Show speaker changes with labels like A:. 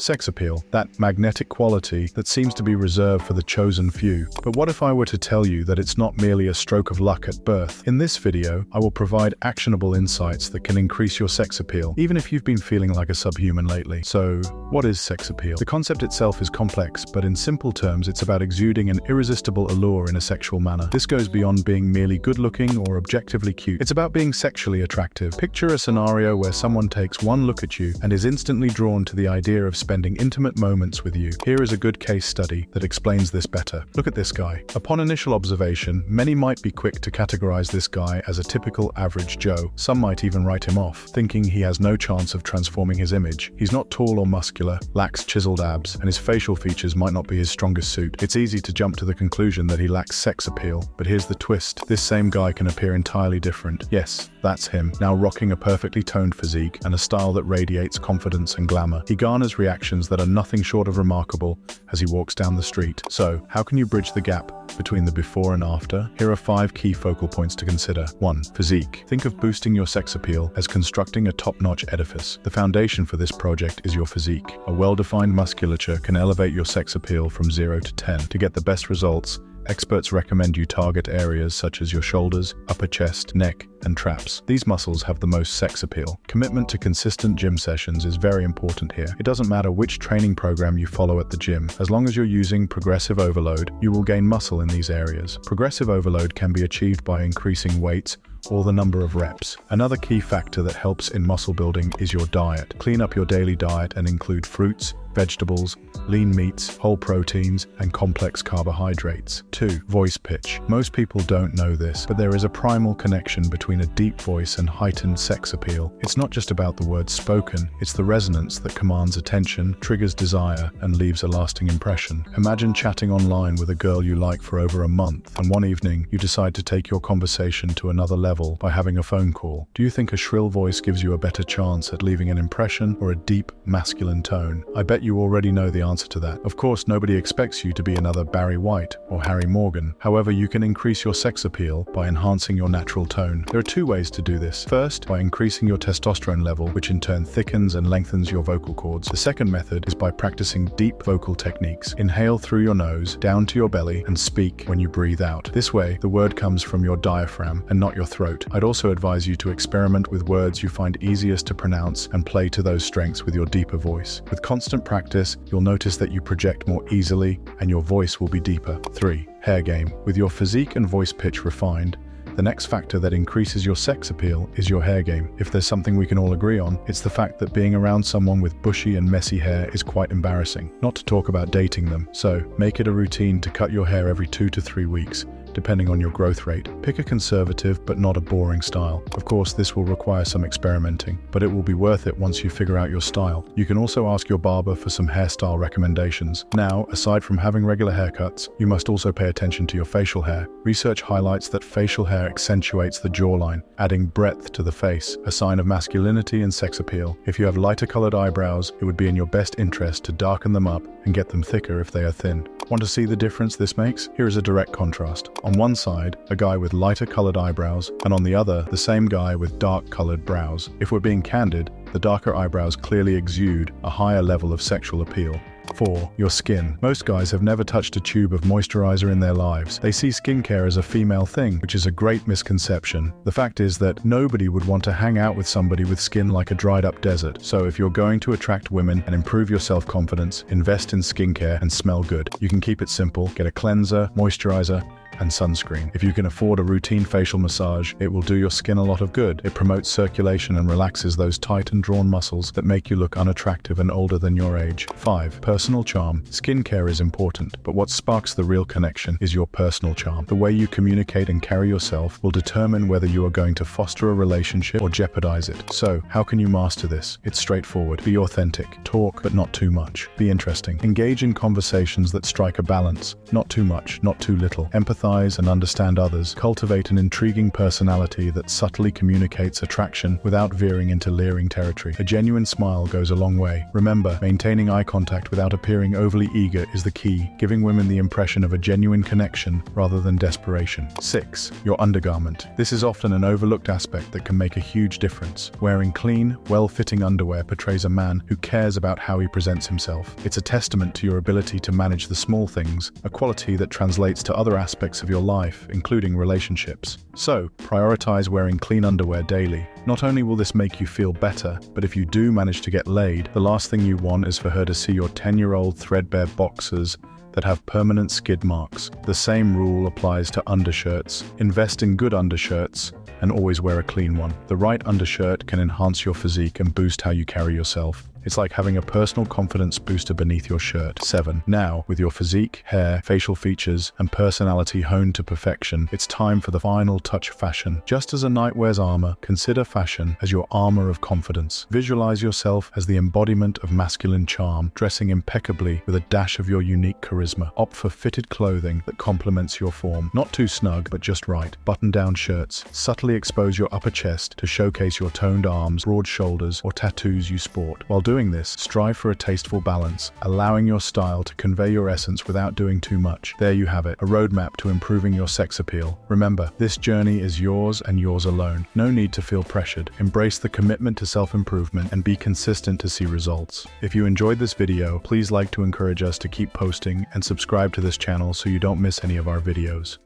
A: Sex appeal, that magnetic quality that seems to be reserved for the chosen few. But what if I were to tell you that it's not merely a stroke of luck at birth? In this video, I will provide actionable insights that can increase your sex appeal, even if you've been feeling like a subhuman lately. So, what is sex appeal? The concept itself is complex, but in simple terms, it's about exuding an irresistible allure in a sexual manner. This goes beyond being merely good-looking or objectively cute. It's about being sexually attractive. Picture a scenario where someone takes one look at you and is instantly drawn to the idea of spending intimate moments with you. Here is a good case study that explains this better. Look at this guy. Upon initial observation, many might be quick to categorize this guy as a typical average Joe. Some might even write him off, thinking he has no chance of transforming his image. He's not tall or muscular, lacks chiseled abs, and his facial features might not be his strongest suit. It's easy to jump to the conclusion that he lacks sex appeal, but here's the twist. This same guy can appear entirely different. Yes, that's him, now rocking a perfectly toned physique and a style that radiates confidence and glamour. He garners reactions that are nothing short of remarkable as he walks down the street. So, how can you bridge the gap between the before and after? Here are 5 key focal points to consider. 1. Physique. Think of boosting your sex appeal as constructing a top-notch edifice. The foundation for this project is your physique. A well-defined musculature can elevate your sex appeal from 0 to 10. To get the best results, experts recommend you target areas such as your shoulders, upper chest, neck, and traps. These muscles have the most sex appeal. Commitment to consistent gym sessions is very important here. It doesn't matter which training program you follow at the gym. As long as you're using progressive overload, you will gain muscle in these areas. Progressive overload can be achieved by increasing weights or the number of reps. Another key factor that helps in muscle building is your diet. Clean up your daily diet and include fruits, vegetables, lean meats, whole proteins, and complex carbohydrates. 2. Voice pitch. Most people don't know this, but there is a primal connection between a deep voice and heightened sex appeal. It's not just about the words spoken, it's the resonance that commands attention, triggers desire, and leaves a lasting impression. Imagine chatting online with a girl you like for over a month, and one evening you decide to take your conversation to another level by having a phone call. Do you think a shrill voice gives you a better chance at leaving an impression, or a deep, masculine tone? I bet you already know the answer to that. Of course, nobody expects you to be another Barry White or Harry Morgan. However, you can increase your sex appeal by enhancing your natural tone. There are 2 ways to do this. First, by increasing your testosterone level, which in turn thickens and lengthens your vocal cords. The second method is by practicing deep vocal techniques. Inhale through your nose, down to your belly, and speak when you breathe out. This way, the word comes from your diaphragm and not your throat. I'd also advise you to experiment with words you find easiest to pronounce and play to those strengths with your deeper voice. With constant practice, you'll notice that you project more easily and your voice will be deeper. 3. Hair game. With your physique and voice pitch refined, the next factor that increases your sex appeal is your hair game. If there's something we can all agree on, it's the fact that being around someone with bushy and messy hair is quite embarrassing, not to talk about dating them. So, make it a routine to cut your hair every 2 to 3 weeks, depending on your growth rate. Pick a conservative but not a boring style. Of course, this will require some experimenting, but it will be worth it once you figure out your style. You can also ask your barber for some hairstyle recommendations. Now, aside from having regular haircuts, you must also pay attention to your facial hair. Research highlights that facial hair accentuates the jawline, adding breadth to the face, a sign of masculinity and sex appeal. If you have lighter colored eyebrows, it would be in your best interest to darken them up and get them thicker if they are thin. Want to see the difference this makes? Here is a direct contrast. On one side, a guy with lighter colored eyebrows, and on the other, the same guy with dark colored brows. If we're being candid, the darker eyebrows clearly exude a higher level of sexual appeal. 4. Your skin. Most guys have never touched a tube of moisturizer in their lives. They see skincare as a female thing, which is a great misconception. The fact is that nobody would want to hang out with somebody with skin like a dried up desert. So if you're going to attract women and improve your self-confidence, invest in skincare and smell good. You can keep it simple. Get a cleanser, moisturizer, and sunscreen. If you can afford a routine facial massage, it will do your skin a lot of good. It promotes circulation and relaxes those tight and drawn muscles that make you look unattractive and older than your age. 5. Personal charm. Skincare is important, but what sparks the real connection is your personal charm. The way you communicate and carry yourself will determine whether you are going to foster a relationship or jeopardize it. So, how can you master this? It's straightforward. Be authentic. Talk, but not too much. Be interesting. Engage in conversations that strike a balance. Not too much, not too little. Empathize empathize and understand others. Cultivate an intriguing personality that subtly communicates attraction without veering into leering territory. A genuine smile goes a long way. Remember, maintaining eye contact without appearing overly eager is the key, giving women the impression of a genuine connection rather than desperation. 6. Your undergarment. This is often an overlooked aspect that can make a huge difference. Wearing clean, well-fitting underwear portrays a man who cares about how he presents himself. It's a testament to your ability to manage the small things, a quality that translates to other aspects of your life, including relationships. So, prioritize wearing clean underwear daily. Not only will this make you feel better, but if you do manage to get laid, the last thing you want is for her to see your 10-year-old threadbare boxers that have permanent skid marks. The same rule applies to undershirts. Invest in good undershirts and always wear a clean one. The right undershirt can enhance your physique and boost how you carry yourself. It's like having a personal confidence booster beneath your shirt. 7. Now, with your physique, hair, facial features, and personality honed to perfection, it's time for the final touch of fashion. Just as a knight wears armor, consider fashion as your armor of confidence. Visualize yourself as the embodiment of masculine charm, dressing impeccably with a dash of your unique charisma. Opt for fitted clothing that complements your form. Not too snug, but just right. Button-down shirts subtly expose your upper chest to showcase your toned arms, broad shoulders, or tattoos you sport. While doing this, strive for a tasteful balance, allowing your style to convey your essence without doing too much. There you have it, a roadmap to improving your sex appeal. Remember, this journey is yours and yours alone. No need to feel pressured. Embrace the commitment to self-improvement and be consistent to see results. If you enjoyed this video, please like to encourage us to keep posting and subscribe to this channel so you don't miss any of our videos.